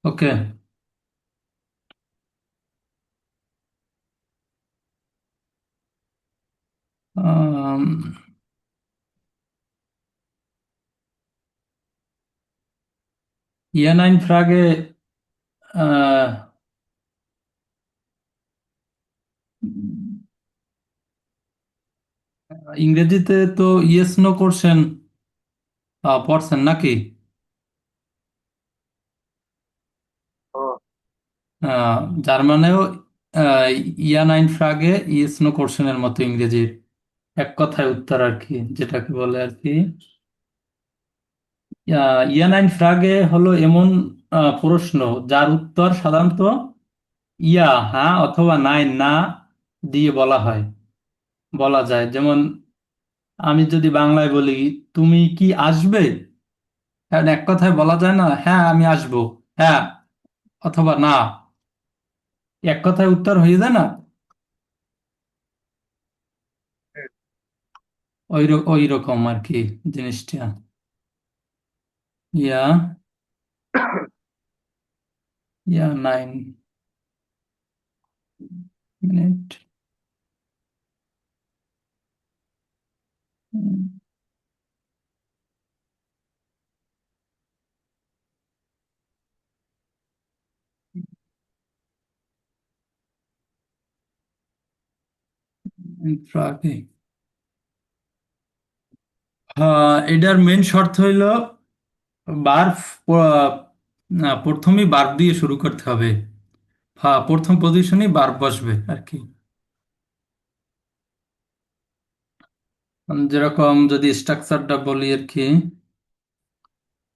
ওকে। আম, ইয়ানাইন ফ্রাগে আহ, ইংরেজিতে তো yes no question পড়ছেন নাকি? আহ, জার্মানেও আহ, ইয়ানাইন ফ্রাগে ইয়েস নো কোশ্চেনের মতো ইংরেজির এক কথায় উত্তর আর কি, যেটাকে বলে আর কি। ইয়ানাইন ফ্রাগে হলো এমন প্রশ্ন যার উত্তর সাধারণত ইয়া, হ্যাঁ অথবা নাই, না দিয়ে বলা যায়। যেমন আমি যদি বাংলায় বলি, তুমি কি আসবে? কারণ এক কথায় বলা যায় না, হ্যাঁ আমি আসবো, হ্যাঁ অথবা না, এক কথায় উত্তর হয়ে যায় না। ওই রকম আর কি জিনিসটা। ইয়া, ইয়া নাইন মিনিট। প্রাগে এটার মেন শর্ত হইল বার্ব, প্রথমেই বার্ব দিয়ে শুরু করতে হবে। প্রথম পজিশনেই বার্ব বসবে আর কি। যেরকম যদি স্ট্রাকচারটা বলি আর কি,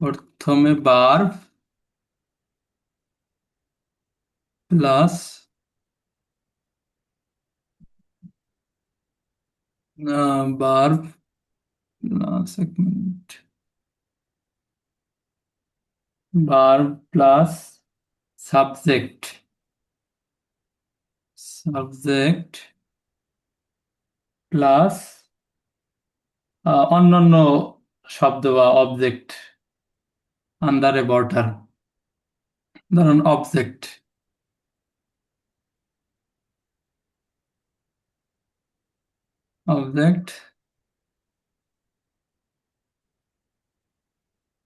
প্রথমে বার্ব প্লাস বার্ব প্লাস, এক minute, verb plus subject, subject plus অন্যান্য শব্দ বা অবজেক্ট আন্ডার এ বর্ডার। ধরুন অবজেক্ট, অবজেক্ট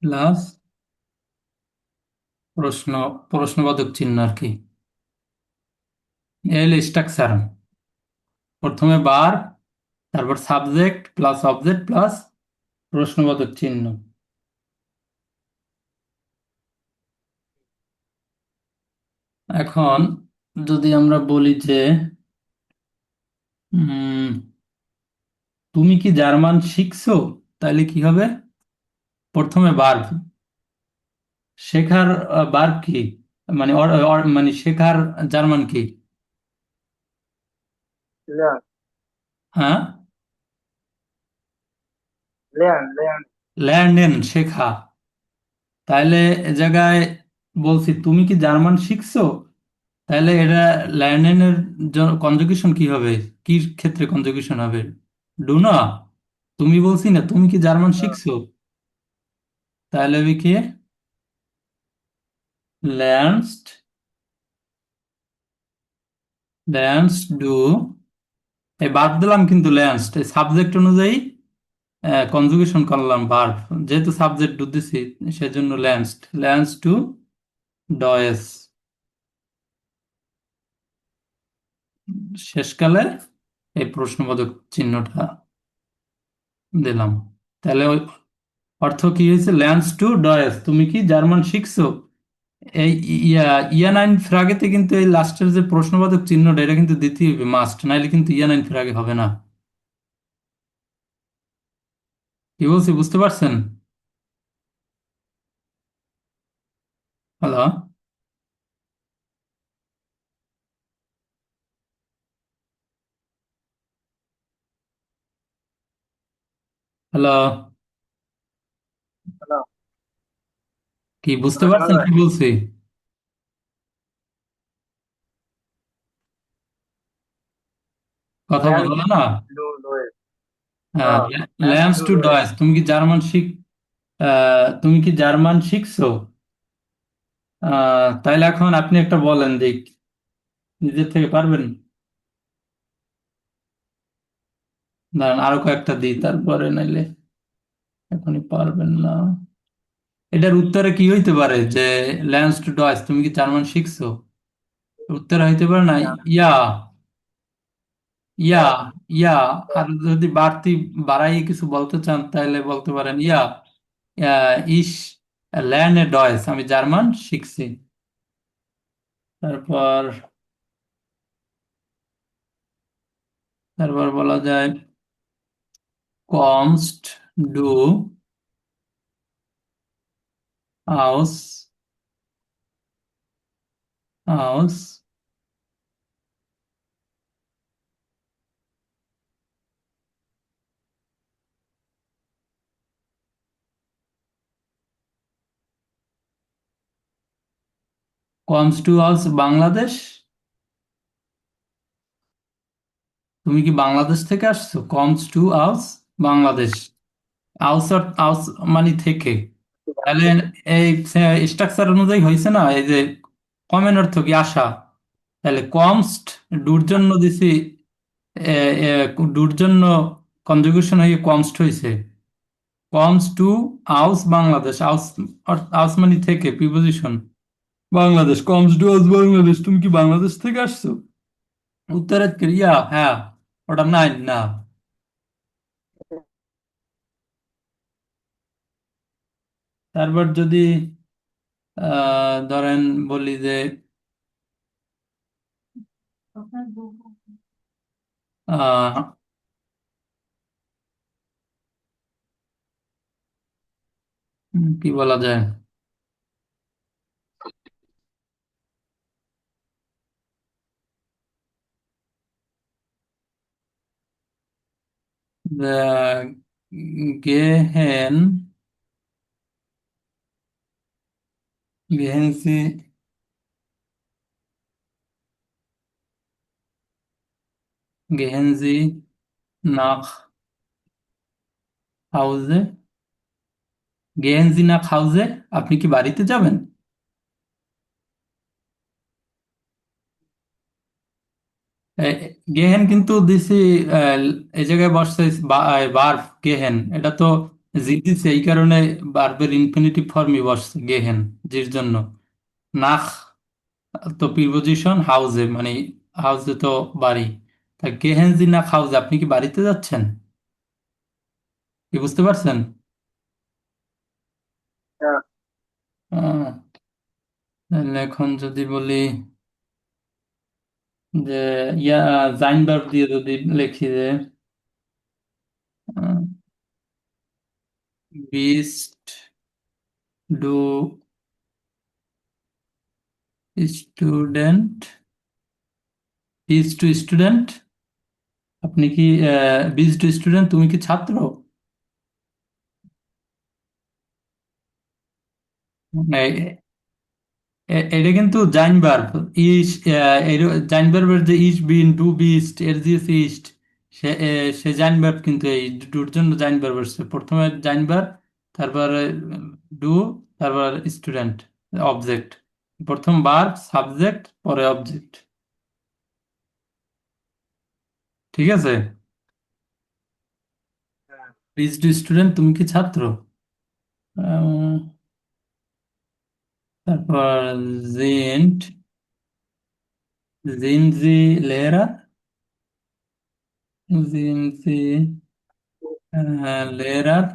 প্লাস প্রশ্ন, প্রশ্নবোধক চিহ্ন আর কি। এল স্ট্রাকচার, প্রথমে বার, তারপর সাবজেক্ট প্লাস অবজেক্ট প্লাস প্রশ্নবোধক চিহ্ন। এখন যদি আমরা বলি যে উম, তুমি কি জার্মান শিখছো, তাহলে কি হবে? প্রথমে ভার্ব, শেখার ভার্ব কি, মানে মানে শেখার জার্মান কি? লেয়ার হ্যাঁ, লেয়ার লেয়ার ল্যান্ডেন শেখা। তাহলে এ জায়গায় বলছি তুমি কি জার্মান শিখছো, তাহলে এটা ল্যান্ডেনের কনজুগেশন কি হবে? কি ক্ষেত্রে কনজুগেশন হবে? ডু না, তুমি বলছি না তুমি কি জার্মান শিখছো, তাহলে হবে কি ল্যান্সড, ল্যান্সড ডু, এই বাদ দিলাম কিন্তু ল্যান্সড এই সাবজেক্ট অনুযায়ী কনজুগেশন করলাম ভার্ব, যেহেতু সাবজেক্ট ডু দিছি সেজন্য ল্যান্সড, ল্যান্স টু ডয়েস, শেষকালে এই প্রশ্নবোধক চিহ্নটা দিলাম। তাহলে ওই অর্থ কি হয়েছে, ল্যান্স টু ডয়েস, তুমি কি জার্মান শিখছো। এই ইয়া, ইয়ানাইন ফ্রাগেতে কিন্তু এই লাস্টের যে প্রশ্নবোধক চিহ্নটা এটা কিন্তু দিতেই হবে মাস্ট, নাইলে কিন্তু ইয়ানাইন ফ্রাগে হবে না। কি বলছি বুঝতে পারছেন? Hello, hello, hello. কি বুঝতে শোনা পারছেন যায়? কি বলছি? কথা ল্যান্ড বললো না। টু ডুয়েট। হ্যাঁ, ল্যান্ড ল্যান্স টু টু ডুয়েট। ডয়েস, তুমি কি জার্মান শিখছো, তাইলে এখন আপনি একটা বলেন দিক, নিজের থেকে পারবেন? দাঁড়ান আরো কয়েকটা দিই তারপরে, নাইলে এখনই পারবেন না। এটার উত্তরে কি হইতে পারে যে ল্যান্স টু ডয়েস, তুমি কি জার্মান শিখছো? উত্তর হইতে পারে না ইয়া, ইয়া, ইয়া। আর যদি বাড়তি বাড়াই কিছু বলতে চান তাহলে বলতে পারেন ইয়া, ইস ল্যান্ড ডয়েস, আমি জার্মান শিখছি। তারপর তারপর বলা যায় কমস্ট ডু আউস, আউস কমস টু আউস বাংলাদেশ। তুমি কি বাংলাদেশ থেকে আসছো? কমস টু আউস বাংলাদেশ, আউস আউস মানে থেকে। তাহলে এই স্ট্রাকচার অনুযায়ী হয়েছে না, এই যে কমের অর্থ কি আসা, তাহলে কমস্ট ডুর জন্য দিছি, এ, এ, ডুর জন্য কনজুগেশন হয়ে কমস্ট হয়েছে। কমস টু আউস বাংলাদেশ, আউস আউস মানে থেকে, প্রিপোজিশন বাংলাদেশ, কমস টু আউস বাংলাদেশ, তুমি কি বাংলাদেশ থেকে আসছো? উত্তরের ক্রিয়া হ্যাঁ, ওটা নাই না। তারপর যদি ধরেন বলি যে আহ, কি বলা যায়, যে গেহেন, গেহেনসি, গেহেনজি নাখ হাউজে, গেহেনজি নাখ হাউজে, আপনি কি বাড়িতে যাবেন? গেহেন কিন্তু দিছি, আহ, এই জায়গায় বসছে বার্ব গেহেন, এটা তো জি দিছে, এই কারণে বার্বের ইনফিনিটিভ ফর্মই বসছে গেহেন, জির জন্য। নাখ তো প্রিপোজিশন, হাউজে মানে হাউজে তো বাড়ি, তা গেহেন জি নাখ হাউজে, আপনি কি বাড়িতে যাচ্ছেন? কি বুঝতে পারছেন? হ্যাঁ, আহ, তাহলে এখন যদি বলি যে ইয়া, জাইন ভার্ব দিয়ে যদি লিখি যে বিস্ট ডু স্টুডেন্ট, বিজ টু স্টুডেন্ট, আপনি কি বিজ টু স্টুডেন্ট, তুমি কি ছাত্র? এ- এটা কিন্তু জাইন ভার্ব, ইস, জাইন ভার্বের যে ইস বিন ডু বিস্ট এর যে ইস্ট, সে জাইন ভার্ব, কিন্তু এই ডুর জন্য জাইন ভার্ব আসছে প্রথমে, জাইন ভার্ব, তারপরে ডু, তারপর স্টুডেন্ট অবজেক্ট, প্রথম ভার্ব সাবজেক্ট পরে অবজেক্ট। ঠিক আছে, হ্যাঁ, বিজ টু স্টুডেন্ট, তুমি কি ছাত্র? তারপর জিন্ট, জিনজি লেরা, জিনজি লেরার,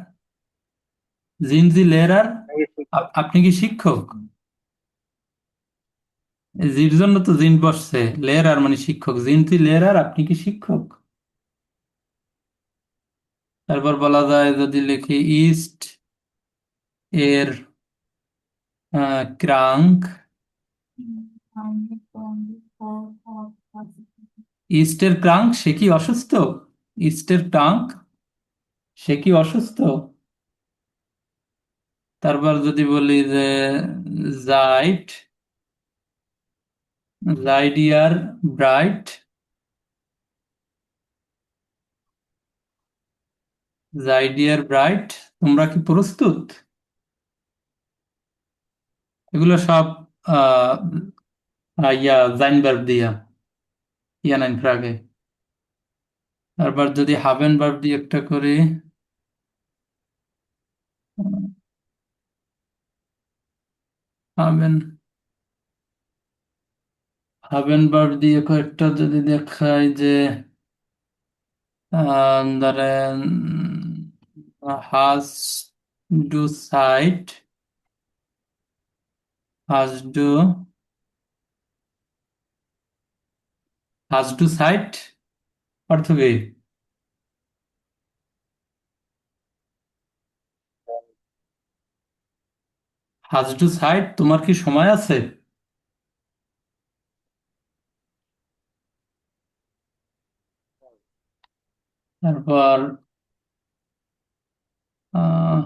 জিনজি লেরার, আমি শিক্ষক। আপনি কি শিক্ষক? জির জন্য তো জিন বসছে, লেরার মানে শিক্ষক, জিনজি লেরার, আপনি কি শিক্ষক? তারপর বলা যায় যদি লিখি ইস্ট এর ক্রাঙ্ক, ইস্টের ক্রাঙ্ক, সে কি অসুস্থ? ইস্টের ক্রাঙ্ক, সে কি অসুস্থ? তারপর যদি বলি যে জাইট, জাইডিয়ার ব্রাইট, জাইডিয়ার ব্রাইট, তোমরা কি প্রস্তুত? এগুলো সব আহ, ইয়া জাইন ভার্ব দিয়া, ইয়া নাইন ফ্রাগে। তারপর যদি হাবেন ভার্ব দিয়ে একটা করি, হাবেন হাবেন ভার্ব দিয়ে কয়েকটা যদি দেখাই যে ধরেন হাজ ডু সাইট, হাজ ডু হাজ ডু সাইট অর্থ কি? হাজ টু সাইড, তোমার কি সময় আছে? তারপর আহ,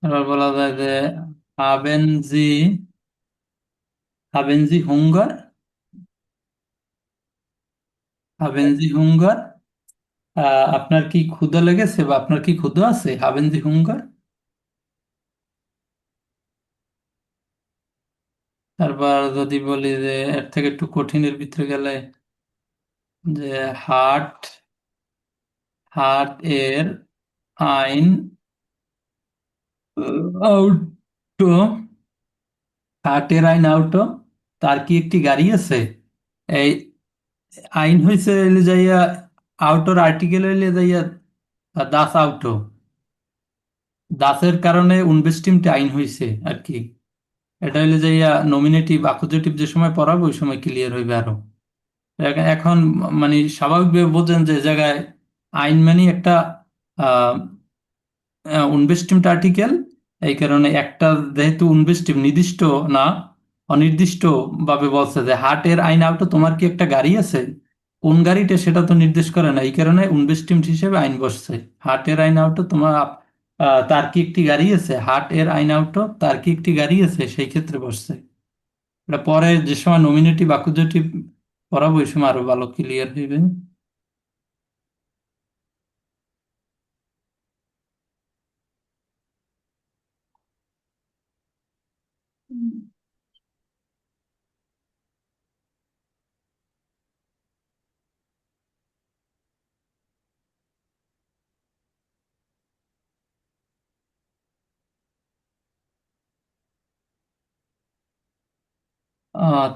তারপর বলা যায় যে হাবেন জি হাবেন জি হুঙ্গার, হাবেন জি হুঙ্গার, আপনার কি ক্ষুধা লেগেছে বা আপনার কি ক্ষুধা আছে, হাবেন জি হুঙ্গার। তারপর যদি বলি যে এর থেকে একটু কঠিনের ভিতরে গেলে, যে হার্ট হার্ট এর আইন আউটো, হার্টের আইন আউটো, তার কি একটি গাড়ি আছে? এই আইন হইছে হইলে যাইয়া আউটোর আর্টিকেল হইলে যাইয়া দাস আউটো, দাসের কারণে উনবেস্টিমটা আইন হইছে আর কি। এটা হইলে যাইয়া নমিনেটিভ অ্যাকুজেটিভ যে সময় পড়াবো ওই সময় ক্লিয়ার হইবে আরো। এখন মানে স্বাভাবিকভাবে বোঝেন যে এই জায়গায় আইন মানে একটা ইনভেস্টমেন্ট আর্টিকেল। এই কারণে একটা, যেহেতু ইনভেস্টিভ নির্দিষ্ট না, অনির্দিষ্ট ভাবে বলছে যে হার্টের আইন আউট, তোমার কি একটা গাড়ি আছে, কোন গাড়িটা সেটা তো নির্দেশ করে না, এই কারণে ইনভেস্টমেন্ট হিসেবে আইন বসছে। হার্টের আইন আউট তোমার তার কি একটি গাড়ি আছে, হার্ট এর আইন আউট তার কি একটি গাড়ি আছে, সেই ক্ষেত্রে বসছে। এটা পরে যে সময় নমিনেটিভ অ্যাকুজেটিভ পড়াবো ওই সময় আরো ভালো ক্লিয়ার হইবে।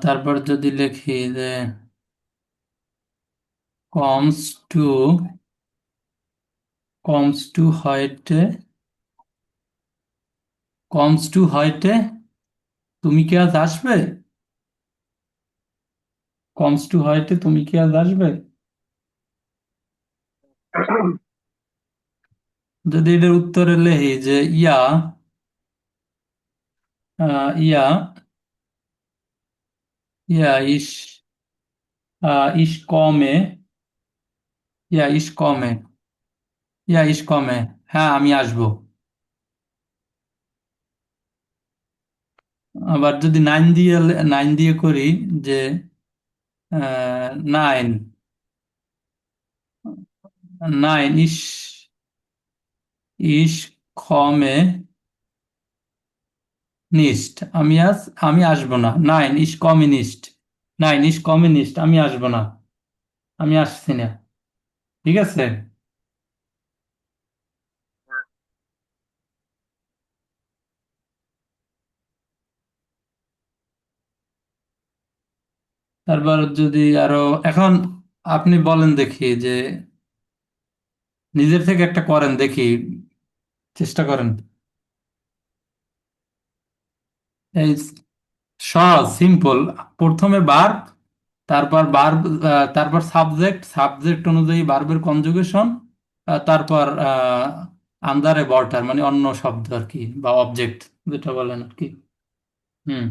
তারপর যদি লিখি যে কমস টু হয়টে, হয়টে, তুমি কি আজ আসবে? কমস টু হয়টে, তুমি কি আজ আসবে? যদি এটার উত্তরে লেখি যে ইয়া, ইয়া, ইয়া ইস, ইস কমে, ইয়া ইস কমে, ইয়া ইস কমে, হ্যাঁ আমি আসবো। আবার যদি নাইন দিয়ে করি যে নাইন, ইস, ইস কমে নিস্ট, আমি আসবো না, নাইন ইস কমিউনিস্ট, আমি আসবো না, আমি আসছি না। ঠিক আছে। তারপর যদি আরো, এখন আপনি বলেন দেখি যে নিজের থেকে একটা করেন দেখি, চেষ্টা করেন। এই সহজ সিম্পল, প্রথমে ভার্ব, তারপর ভার্ব, তারপর সাবজেক্ট, অনুযায়ী ভার্বের কনজুগেশন, তারপর আন্দারে বর্টার মানে অন্য শব্দ আর কি, বা অবজেক্ট যেটা বলেন আর কি। হুম।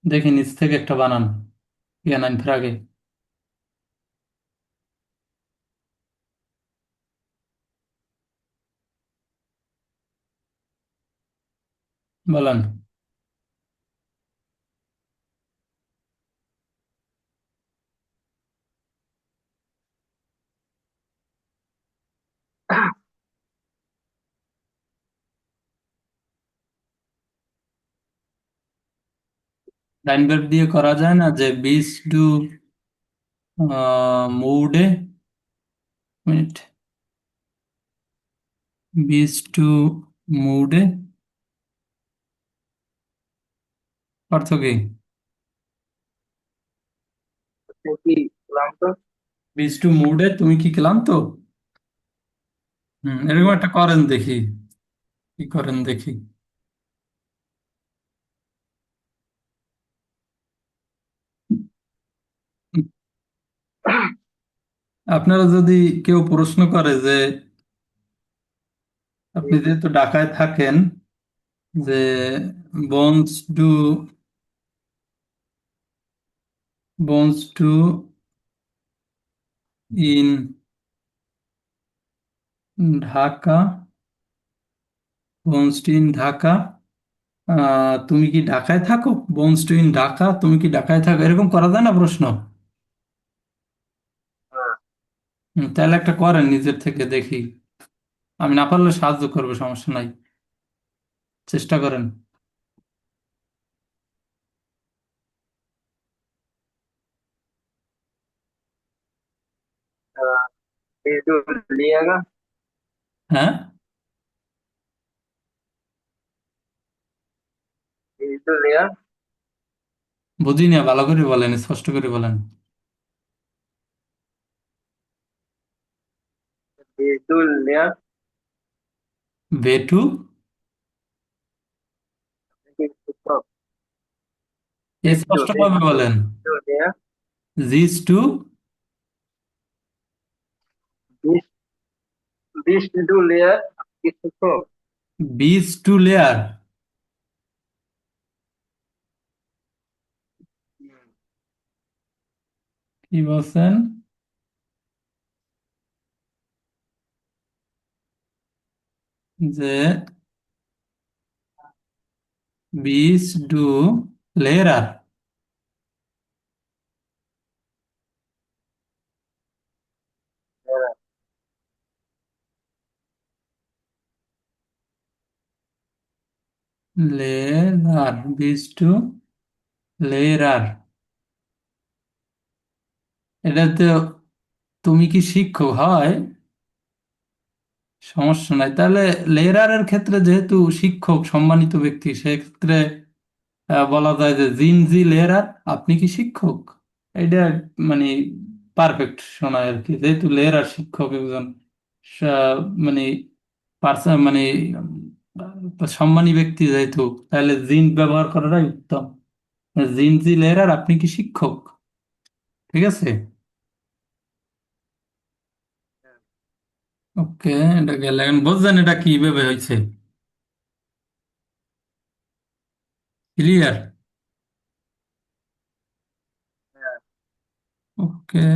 দেখি নিচ থেকে একটা বানান, নাইন ফের আগে বলেন। ডাইন ভার্ব দিয়ে করা যায় না, যে বিচ টু মুডে, মিনিট, বিচ টু মুডে, অর্থ কি? আপনি কি ক্লান্ত? বিচ টু মুডে, তুমি কি ক্লান্ত? এরকম একটা করেন দেখি, কি করেন দেখি। আপনারা যদি কেউ প্রশ্ন করে যে আপনি যেহেতু ঢাকায় থাকেন, যে বন্স টু বন্স টু ইন ঢাকা, বন্স টু ইন ঢাকা, তুমি কি ঢাকায় থাকো? বন্স টু ইন ঢাকা, তুমি কি ঢাকায় থাকো, এরকম করা যায় না প্রশ্ন? হ্যাঁ। তাহলে একটা করেন নিজের থেকে দেখি, আমি না পারলে সাহায্য করবো, সমস্যা নাই, চেষ্টা করেন। भेज लिएगा। হ্যাঁ, भेज लिया। বুঝি না, ভালো করে বলেন, স্পষ্ট করে बलें। भेज लिया। বেটু, भेज স্পষ্ট ভাবে বলেন। लिया। জিস টু, बीस बीस टू लेयर किसको? বিচ টু লেয়ার, কি বলছেন? যে বিচ টু লেয়ার, লেয়ার, বিচ টু লেয়ার, এটাতে তুমি কি শিক্ষক হয়, সমস্যা নাই। তাহলে লেয়ারের ক্ষেত্রে যেহেতু শিক্ষক সম্মানিত ব্যক্তি, সেক্ষেত্রে বলা যায় যে জিনজি লেয়ারার, আপনি কি শিক্ষক, এটা মানে পারফেক্ট শোনায় আর কি, যেহেতু লেয়ারার শিক্ষক একজন, মানে পার্সন, মানে সম্মানী ব্যক্তি যেহেতু, তাহলে জিন ব্যবহার করাটাই উত্তম। জিনজি লেয়ারার, আপনি কি শিক্ষক, ঠিক আছে? ওকে, এটা গেলেন, বুঝলেন এটা কিভাবে হয়েছে, ক্লিয়ার? ওকে।